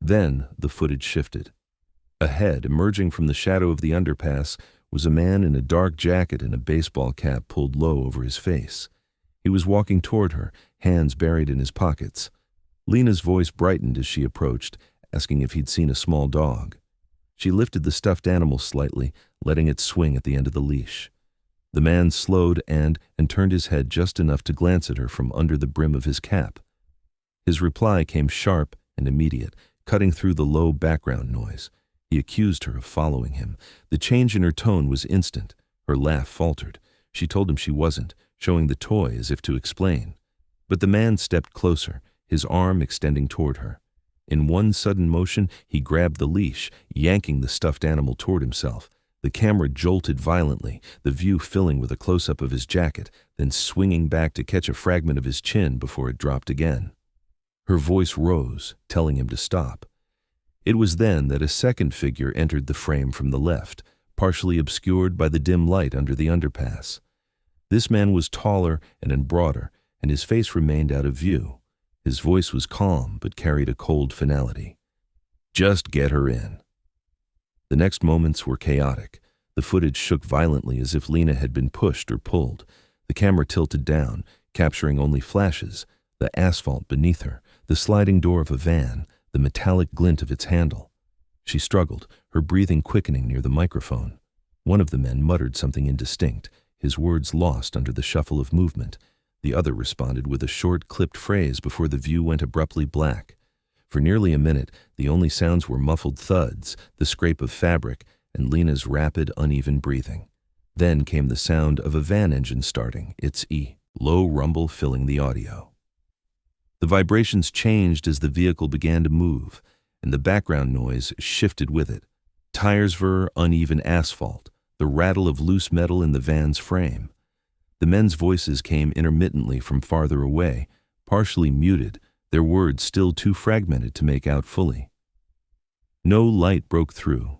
Then the footage shifted. Ahead, emerging from the shadow of the underpass, was a man in a dark jacket and a baseball cap pulled low over his face. He was walking toward her, hands buried in his pockets. Lena's voice brightened as she approached, asking if he'd seen a small dog. She lifted the stuffed animal slightly, letting it swing at the end of the leash. The man slowed and turned his head just enough to glance at her from under the brim of his cap. His reply came sharp and immediate, cutting through the low background noise. He accused her of following him. The change in her tone was instant. Her laugh faltered. She told him she wasn't, showing the toy as if to explain. But the man stepped closer, his arm extending toward her. In one sudden motion, he grabbed the leash, yanking the stuffed animal toward himself. The camera jolted violently, the view filling with a close-up of his jacket, then swinging back to catch a fragment of his chin before it dropped again. Her voice rose, telling him to stop. It was then that a second figure entered the frame from the left, partially obscured by the dim light under the underpass. This man was taller and broader, and his face remained out of view. His voice was calm, but carried a cold finality. "Just get her in." The next moments were chaotic. The footage shook violently as if Lena had been pushed or pulled. The camera tilted down, capturing only flashes, the asphalt beneath her, the sliding door of a van, the metallic glint of its handle. She struggled, her breathing quickening near the microphone. One of the men muttered something indistinct, his words lost under the shuffle of movement. The other responded with a short, clipped phrase before the view went abruptly black. For nearly a minute, the only sounds were muffled thuds, the scrape of fabric, and Lena's rapid, uneven breathing. Then came the sound of a van engine starting, its low rumble filling the audio. The vibrations changed as the vehicle began to move, and the background noise shifted with it. Tires whir, uneven asphalt, the rattle of loose metal in the van's frame. The men's voices came intermittently from farther away, partially muted, their words still too fragmented to make out fully. No light broke through.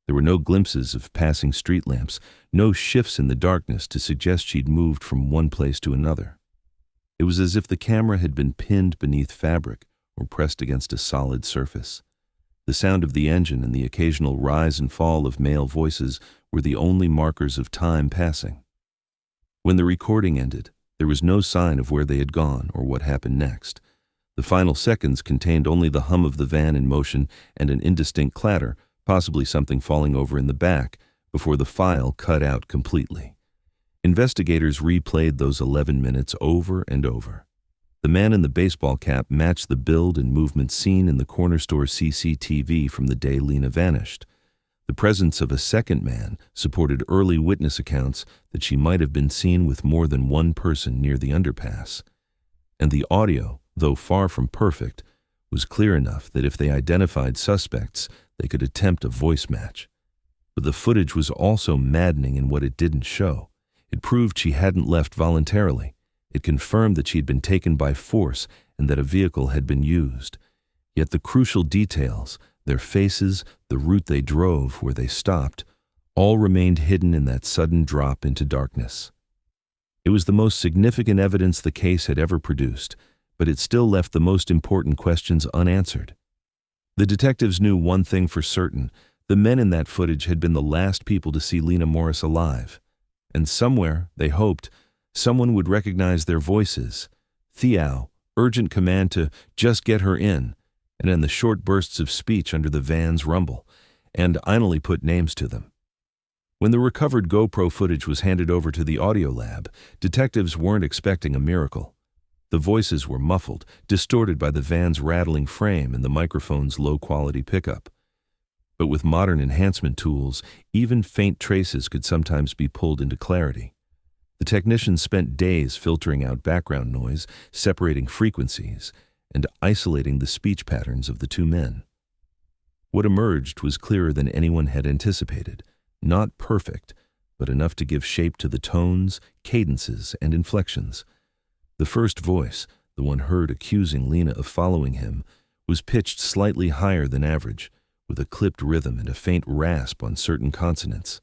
There were no glimpses of passing street lamps, no shifts in the darkness to suggest she'd moved from one place to another. It was as if the camera had been pinned beneath fabric or pressed against a solid surface. The sound of the engine and the occasional rise and fall of male voices were the only markers of time passing. When the recording ended, there was no sign of where they had gone or what happened next. The final seconds contained only the hum of the van in motion and an indistinct clatter, possibly something falling over in the back, before the file cut out completely. Investigators replayed those 11 minutes over and over. The man in the baseball cap matched the build and movement seen in the corner store CCTV from the day Lena vanished. The presence of a second man supported early witness accounts that she might have been seen with more than one person near the underpass. And the audio, though far from perfect, was clear enough that if they identified suspects, they could attempt a voice match. But the footage was also maddening in what it didn't show. It proved she hadn't left voluntarily. It confirmed that she had been taken by force and that a vehicle had been used. Yet the crucial details, their faces, the route they drove, where they stopped, all remained hidden in that sudden drop into darkness. It was the most significant evidence the case had ever produced, but it still left the most important questions unanswered. The detectives knew one thing for certain: the men in that footage had been the last people to see Lena Morris alive. And somewhere, they hoped, someone would recognize their voices. Theo, urgent command to just get her in, and then the short bursts of speech under the van's rumble, and finally put names to them. When the recovered GoPro footage was handed over to the audio lab, detectives weren't expecting a miracle. The voices were muffled, distorted by the van's rattling frame and the microphone's low-quality pickup. But with modern enhancement tools, even faint traces could sometimes be pulled into clarity. The technicians spent days filtering out background noise, separating frequencies, and isolating the speech patterns of the two men. What emerged was clearer than anyone had anticipated. Not perfect, but enough to give shape to the tones, cadences, and inflections. The first voice, the one heard accusing Lena of following him, was pitched slightly higher than average, with a clipped rhythm and a faint rasp on certain consonants.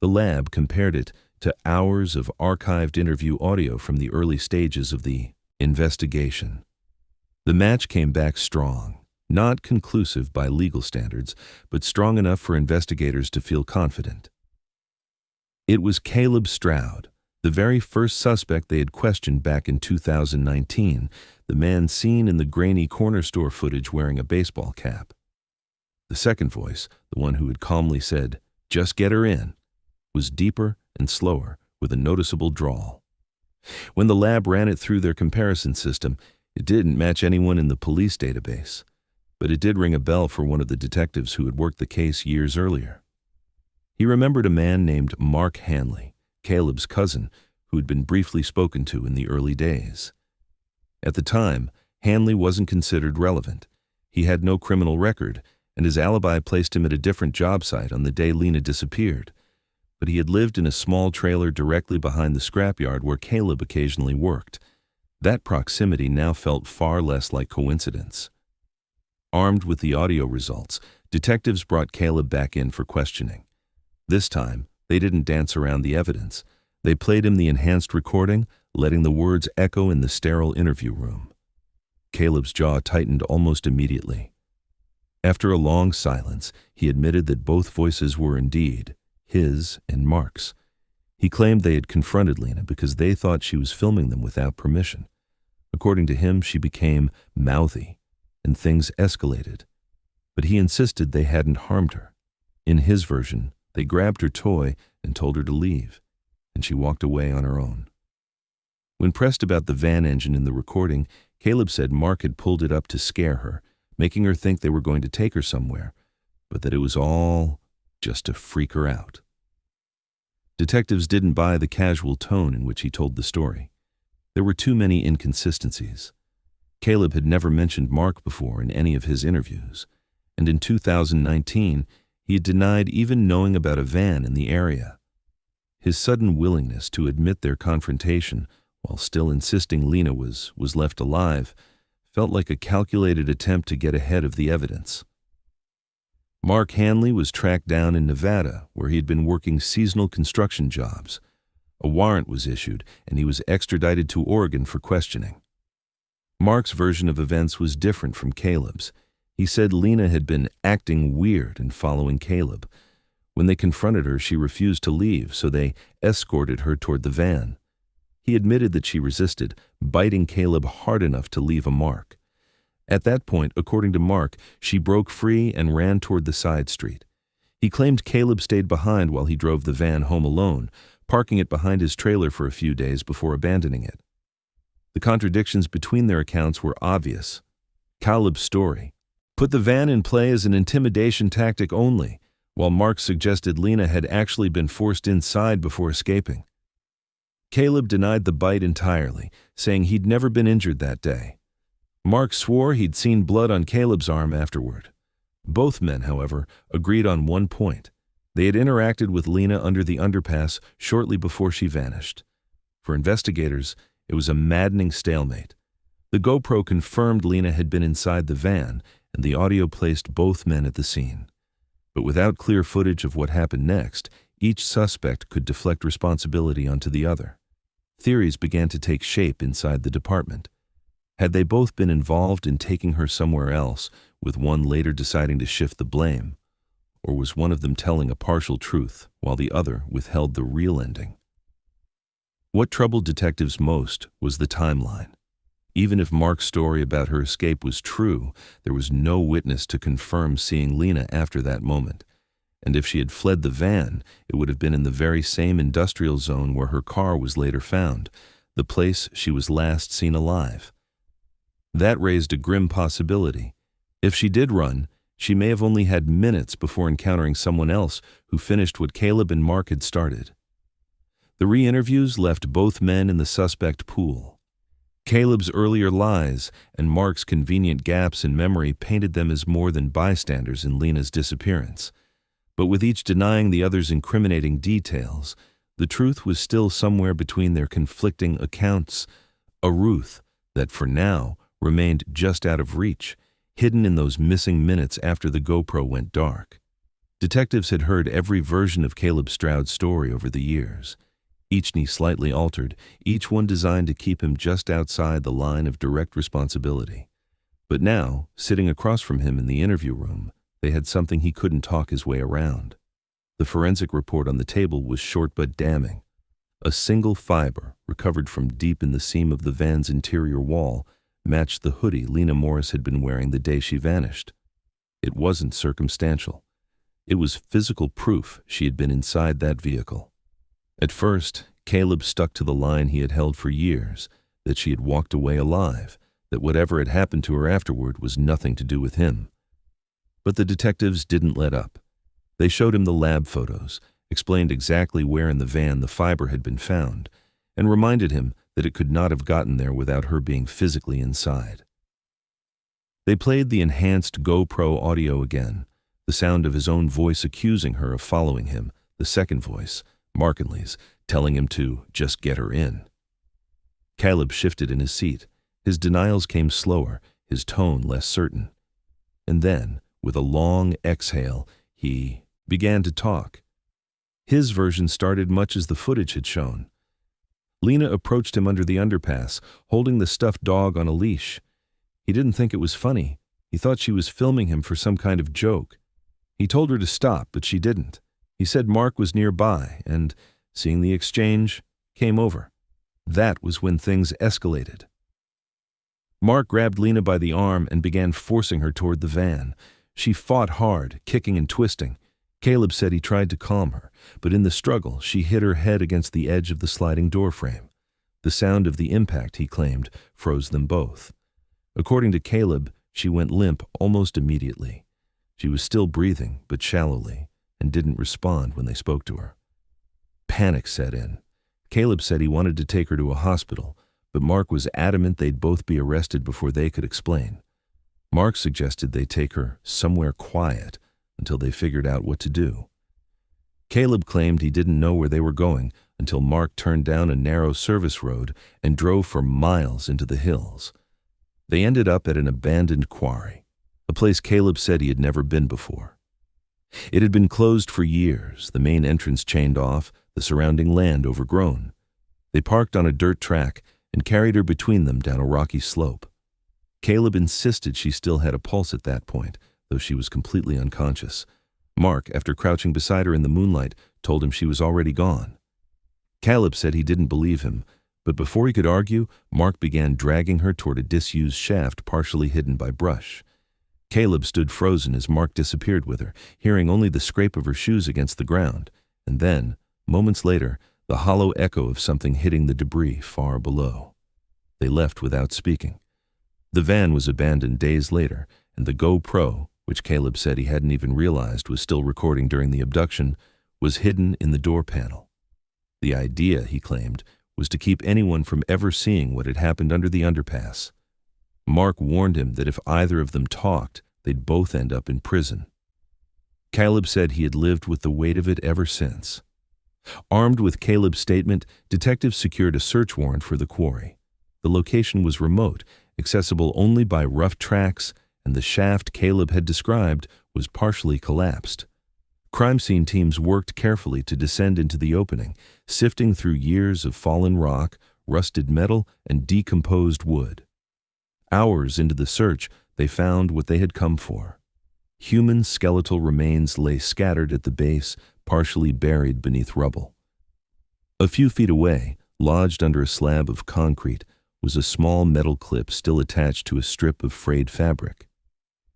The lab compared it to hours of archived interview audio from the early stages of the investigation. The match came back strong, not conclusive by legal standards, but strong enough for investigators to feel confident. It was Caleb Stroud, the very first suspect they had questioned back in 2019, the man seen in the grainy corner store footage wearing a baseball cap. The second voice, the one who had calmly said, "Just get her in," was deeper and slower, with a noticeable drawl. When the lab ran it through their comparison system, it didn't match anyone in the police database, but it did ring a bell for one of the detectives who had worked the case years earlier. He remembered a man named Mark Hanley, Caleb's cousin, who had been briefly spoken to in the early days. At the time, Hanley wasn't considered relevant. He had no criminal record, and his alibi placed him at a different job site on the day Lena disappeared. But he had lived in a small trailer directly behind the scrapyard where Caleb occasionally worked. That proximity now felt far less like coincidence. Armed with the audio results, detectives brought Caleb back in for questioning. This time, they didn't dance around the evidence. They played him the enhanced recording, letting the words echo in the sterile interview room. Caleb's jaw tightened almost immediately. After a long silence, he admitted that both voices were indeed his and Mark's. He claimed they had confronted Lena because they thought she was filming them without permission. According to him, she became mouthy, and things escalated. But he insisted they hadn't harmed her. In his version, they grabbed her toy and told her to leave, and she walked away on her own. When pressed about the van engine in the recording, Caleb said Mark had pulled it up to scare her, making her think they were going to take her somewhere, but that it was all just to freak her out. Detectives didn't buy the casual tone in which he told the story. There were too many inconsistencies. Caleb had never mentioned Mark before in any of his interviews, and in 2019, he had denied even knowing about a van in the area. His sudden willingness to admit their confrontation, while still insisting Lena was left alive, felt like a calculated attempt to get ahead of the evidence. Mark Hanley was tracked down in Nevada, where he had been working seasonal construction jobs. A warrant was issued, and he was extradited to Oregon for questioning. Mark's version of events was different from Caleb's. He said Lena had been acting weird and following Caleb. When they confronted her, she refused to leave, so they escorted her toward the van. He admitted that she resisted, biting Caleb hard enough to leave a mark. At that point, according to Mark, she broke free and ran toward the side street. He claimed Caleb stayed behind while he drove the van home alone, parking it behind his trailer for a few days before abandoning it. The contradictions between their accounts were obvious. Caleb's story put the van in play as an intimidation tactic only, while Mark suggested Lena had actually been forced inside before escaping. Caleb denied the bite entirely, saying he'd never been injured that day. Mark swore he'd seen blood on Caleb's arm afterward. Both men, however, agreed on one point. They had interacted with Lena under the underpass shortly before she vanished. For investigators, it was a maddening stalemate. The GoPro confirmed Lena had been inside the van, and the audio placed both men at the scene. But without clear footage of what happened next, each suspect could deflect responsibility onto the other. Theories began to take shape inside the department. Had they both been involved in taking her somewhere else, with one later deciding to shift the blame? Or was one of them telling a partial truth, while the other withheld the real ending? What troubled detectives most was the timeline. Even if Mark's story about her escape was true, there was no witness to confirm seeing Lena after that moment. And if she had fled the van, it would have been in the very same industrial zone where her car was later found, the place she was last seen alive. That raised a grim possibility. If she did run, she may have only had minutes before encountering someone else who finished what Caleb and Mark had started. The re-interviews left both men in the suspect pool. Caleb's earlier lies and Mark's convenient gaps in memory painted them as more than bystanders in Lena's disappearance. But with each denying the other's incriminating details, the truth was still somewhere between their conflicting accounts, a Ruth that, for now, remained just out of reach, hidden in those missing minutes after the GoPro went dark. Detectives had heard every version of Caleb Stroud's story over the years, each slightly altered, each one designed to keep him just outside the line of direct responsibility. But now, sitting across from him in the interview room, they had something he couldn't talk his way around. The forensic report on the table was short but damning. A single fiber, recovered from deep in the seam of the van's interior wall, matched the hoodie Lena Morris had been wearing the day she vanished. It wasn't circumstantial. It was physical proof she had been inside that vehicle. At first, Caleb stuck to the line he had held for years, that she had walked away alive, that whatever had happened to her afterward was nothing to do with him. But the detectives didn't let up. They showed him the lab photos, explained exactly where in the van the fiber had been found, and reminded him that it could not have gotten there without her being physically inside. They played the enhanced GoPro audio again, the sound of his own voice accusing her of following him, the second voice, Markinley's, telling him to just get her in. Caleb shifted in his seat. His denials came slower, his tone less certain. And then, with a long exhale, he began to talk. His version started much as the footage had shown. Lena approached him under the underpass, holding the stuffed dog on a leash. He didn't think it was funny. He thought she was filming him for some kind of joke. He told her to stop, but she didn't. He said Mark was nearby and, seeing the exchange, came over. That was when things escalated. Mark grabbed Lena by the arm and began forcing her toward the van. She fought hard, kicking and twisting. Caleb said he tried to calm her, but in the struggle, she hit her head against the edge of the sliding door frame. The sound of the impact, he claimed, froze them both. According to Caleb, she went limp almost immediately. She was still breathing, but shallowly, and didn't respond when they spoke to her. Panic set in. Caleb said he wanted to take her to a hospital, but Mark was adamant they'd both be arrested before they could explain. Mark suggested they take her somewhere quiet until they figured out what to do. Caleb claimed he didn't know where they were going until Mark turned down a narrow service road and drove for miles into the hills. They ended up at an abandoned quarry, a place Caleb said he had never been before. It had been closed for years, the main entrance chained off, the surrounding land overgrown. They parked on a dirt track and carried her between them down a rocky slope. Caleb insisted she still had a pulse at that point, though she was completely unconscious. Mark, after crouching beside her in the moonlight, told him she was already gone. Caleb said he didn't believe him, but before he could argue, Mark began dragging her toward a disused shaft partially hidden by brush. Caleb stood frozen as Mark disappeared with her, hearing only the scrape of her shoes against the ground, and then, moments later, the hollow echo of something hitting the debris far below. They left without speaking. The van was abandoned days later, and the GoPro, which Caleb said he hadn't even realized was still recording during the abduction, was hidden in the door panel. The idea, he claimed, was to keep anyone from ever seeing what had happened under the underpass. Mark warned him that if either of them talked, they'd both end up in prison. Caleb said he had lived with the weight of it ever since. Armed with Caleb's statement, detectives secured a search warrant for the quarry. The location was remote, accessible only by rough tracks, and the shaft Caleb had described was partially collapsed. Crime scene teams worked carefully to descend into the opening, sifting through years of fallen rock, rusted metal, and decomposed wood. Hours into the search, they found what they had come for. Human skeletal remains lay scattered at the base, partially buried beneath rubble. A few feet away, lodged under a slab of concrete, was a small metal clip still attached to a strip of frayed fabric.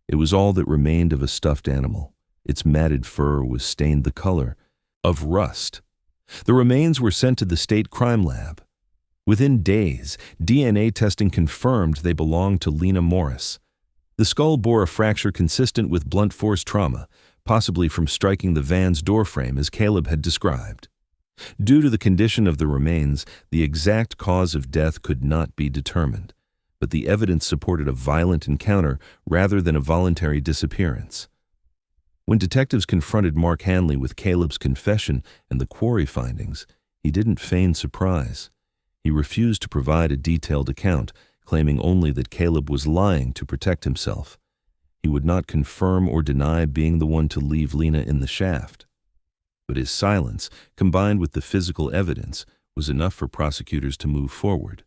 It was all that remained of a stuffed animal. Its matted fur was stained the color of rust. The remains were sent to the state crime lab. Within days, DNA testing confirmed they belonged to Lena Morris. The skull bore a fracture consistent with blunt force trauma, possibly from striking the van's doorframe as Caleb had described. Due to the condition of the remains, the exact cause of death could not be determined, but the evidence supported a violent encounter rather than a voluntary disappearance. When detectives confronted Mark Hanley with Caleb's confession and the quarry findings, he didn't feign surprise. He refused to provide a detailed account, claiming only that Caleb was lying to protect himself. He would not confirm or deny being the one to leave Lena in the shaft. But his silence, combined with the physical evidence, was enough for prosecutors to move forward.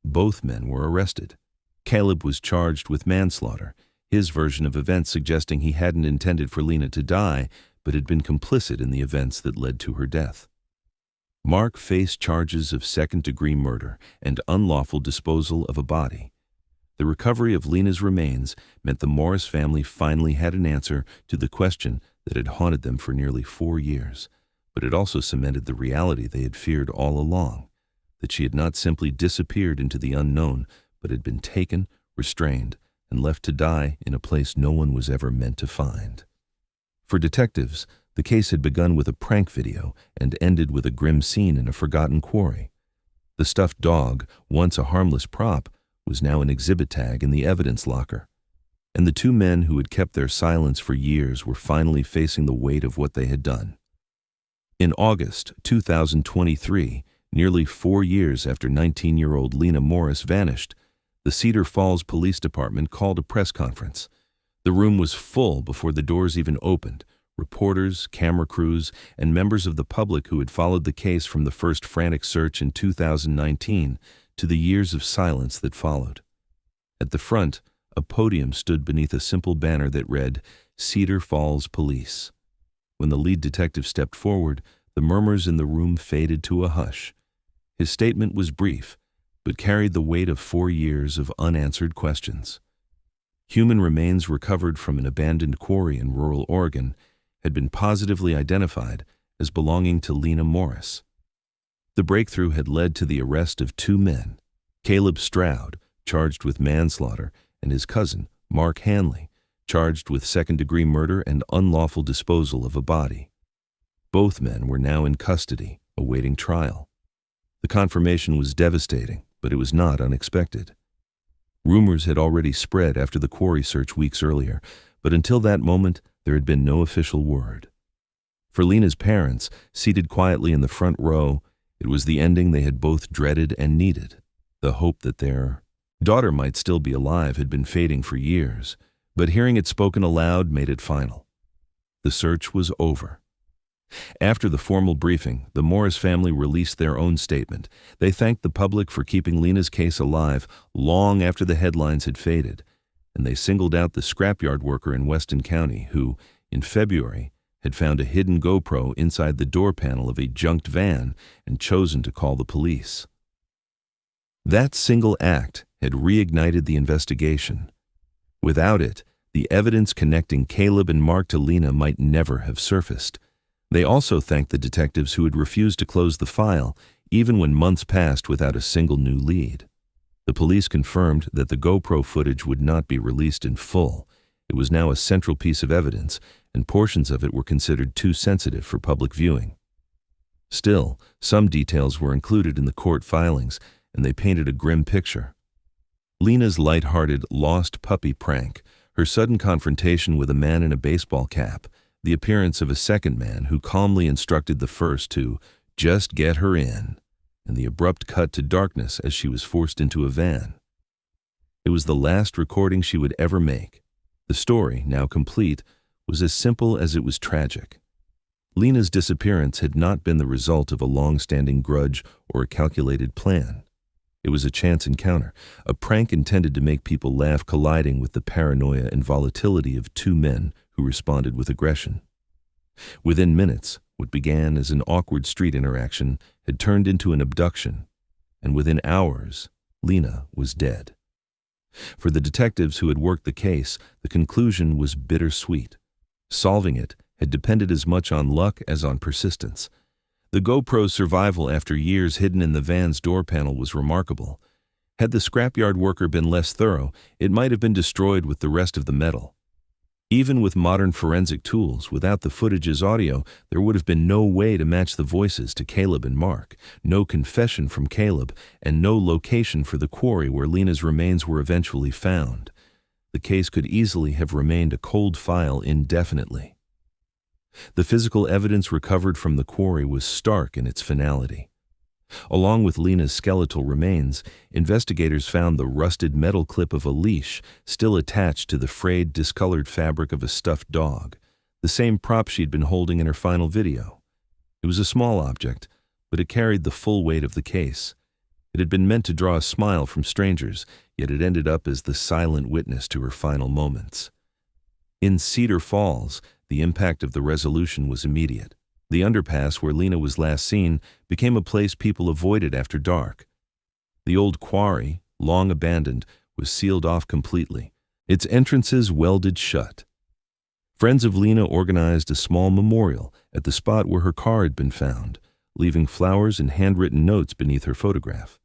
Both men were arrested. Caleb was charged with manslaughter, his version of events suggesting he hadn't intended for Lena to die, but had been complicit in the events that led to her death. Mark faced charges of second-degree murder and unlawful disposal of a body. The recovery of Lena's remains meant the Morris family finally had an answer to the question that had haunted them for nearly 4 years, but it also cemented the reality they had feared all along, that she had not simply disappeared into the unknown, but had been taken, restrained, and left to die in a place no one was ever meant to find. For detectives, the case had begun with a prank video and ended with a grim scene in a forgotten quarry. The stuffed dog, once a harmless prop, was now an exhibit tag in the evidence locker. And the two men who had kept their silence for years were finally facing the weight of what they had done. In August 2023, nearly 4 years after 19-year-old Lena Morris vanished, the Cedar Falls Police Department called a press conference. The room was full before the doors even opened. Reporters, camera crews, and members of the public who had followed the case from the first frantic search in 2019 to the years of silence that followed. At the front, a podium stood beneath a simple banner that read, "Cedar Falls Police." When the lead detective stepped forward, the murmurs in the room faded to a hush. His statement was brief, but carried the weight of 4 years of unanswered questions. Human remains recovered from an abandoned quarry in rural Oregon had been positively identified as belonging to Lena Morris. The breakthrough had led to the arrest of 2 men, Caleb Stroud, charged with manslaughter, and his cousin, Mark Hanley, charged with second-degree murder and unlawful disposal of a body. Both men were now in custody, awaiting trial. The confirmation was devastating, but it was not unexpected. Rumors had already spread after the quarry search weeks earlier, but until that moment, there had been no official word. For Lena's parents, seated quietly in the front row, it was the ending they had both dreaded and needed. The hope that their daughter might still be alive had been fading for years, but hearing it spoken aloud made it final. The search was over. After the formal briefing, the Morris family released their own statement. They thanked the public for keeping Lena's case alive long after the headlines had faded, and they singled out the scrapyard worker in Weston County who, in February, had found a hidden GoPro inside the door panel of a junked van and chosen to call the police. That single act had reignited the investigation. Without it, the evidence connecting Caleb and Mark to Lena might never have surfaced. They also thanked the detectives who had refused to close the file, even when months passed without a single new lead. The police confirmed that the GoPro footage would not be released in full. It was now a central piece of evidence, and portions of it were considered too sensitive for public viewing. Still, some details were included in the court filings, and they painted a grim picture. Lena's light-hearted lost puppy prank, her sudden confrontation with a man in a baseball cap, the appearance of a second man who calmly instructed the first to just get her in, and the abrupt cut to darkness as she was forced into a van. It was the last recording she would ever make. The story, now complete, was as simple as it was tragic. Lena's disappearance had not been the result of a long-standing grudge or a calculated plan. It was a chance encounter, a prank intended to make people laugh, colliding with the paranoia and volatility of two men who responded with aggression. Within minutes, what began as an awkward street interaction had turned into an abduction, and within hours, Lena was dead. For the detectives who had worked the case, the conclusion was bittersweet. Solving it had depended as much on luck as on persistence. The GoPro's survival after years hidden in the van's door panel was remarkable. Had the scrapyard worker been less thorough, it might have been destroyed with the rest of the metal. Even with modern forensic tools, without the footage's audio, there would have been no way to match the voices to Caleb and Mark, no confession from Caleb, and no location for the quarry where Lena's remains were eventually found. The case could easily have remained a cold file indefinitely. The physical evidence recovered from the quarry was stark in its finality. Along with Lena's skeletal remains, investigators found the rusted metal clip of a leash still attached to the frayed, discolored fabric of a stuffed dog, the same prop she'd been holding in her final video. It was a small object, but it carried the full weight of the case. It had been meant to draw a smile from strangers, yet it ended up as the silent witness to her final moments. In Cedar Falls, the impact of the resolution was immediate. The underpass where Lena was last seen became a place people avoided after dark. The old quarry, long abandoned, was sealed off completely, its entrances welded shut. Friends of Lena organized a small memorial at the spot where her car had been found, leaving flowers and handwritten notes beneath her photograph.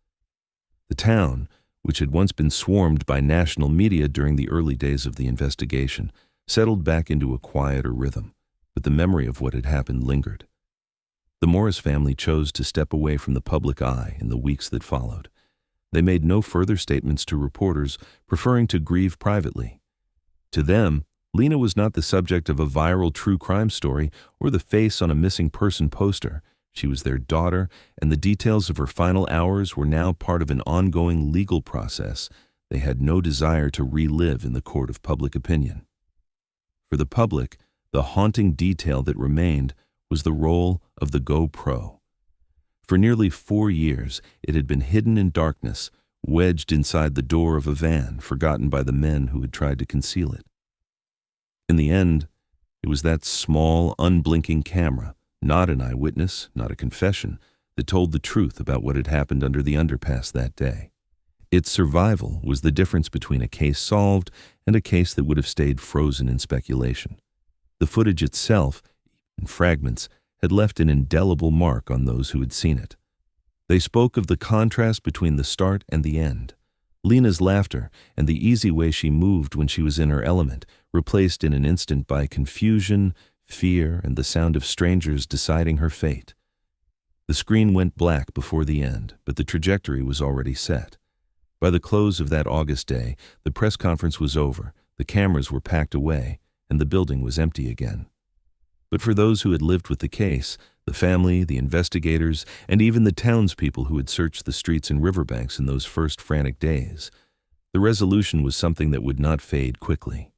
The town, which had once been swarmed by national media during the early days of the investigation, settled back into a quieter rhythm, but the memory of what had happened lingered. The Morris family chose to step away from the public eye in the weeks that followed. They made no further statements to reporters, preferring to grieve privately. To them, Lena was not the subject of a viral true crime story or the face on a missing person poster. She was their daughter, and the details of her final hours were now part of an ongoing legal process they had no desire to relive in the court of public opinion. For the public, the haunting detail that remained was the role of the GoPro. For nearly 4 years, it had been hidden in darkness, wedged inside the door of a van, forgotten by the men who had tried to conceal it. In the end, it was that small, unblinking camera, not an eyewitness, not a confession, that told the truth about what had happened under the underpass that day. Its survival was the difference between a case solved and a case that would have stayed frozen in speculation. The footage itself, in fragments, had left an indelible mark on those who had seen it. They spoke of the contrast between the start and the end. Lena's laughter and the easy way she moved when she was in her element, replaced in an instant by confusion, fear, and the sound of strangers deciding her fate. The screen went black before the end, but the trajectory was already set. By the close of that August day, the press conference was over, the cameras were packed away, and the building was empty again. But for those who had lived with the case, the family, the investigators, and even the townspeople who had searched the streets and riverbanks in those first frantic days, the resolution was something that would not fade quickly.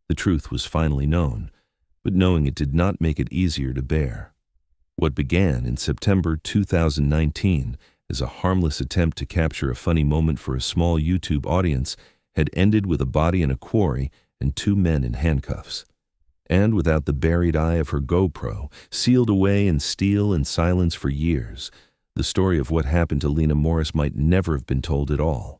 The truth was finally known, but knowing it did not make it easier to bear. What began in September 2019 as a harmless attempt to capture a funny moment for a small YouTube audience had ended with a body in a quarry and 2 men in handcuffs. And without the buried eye of her GoPro, sealed away in steel and silence for years, the story of what happened to Lena Morris might never have been told at all.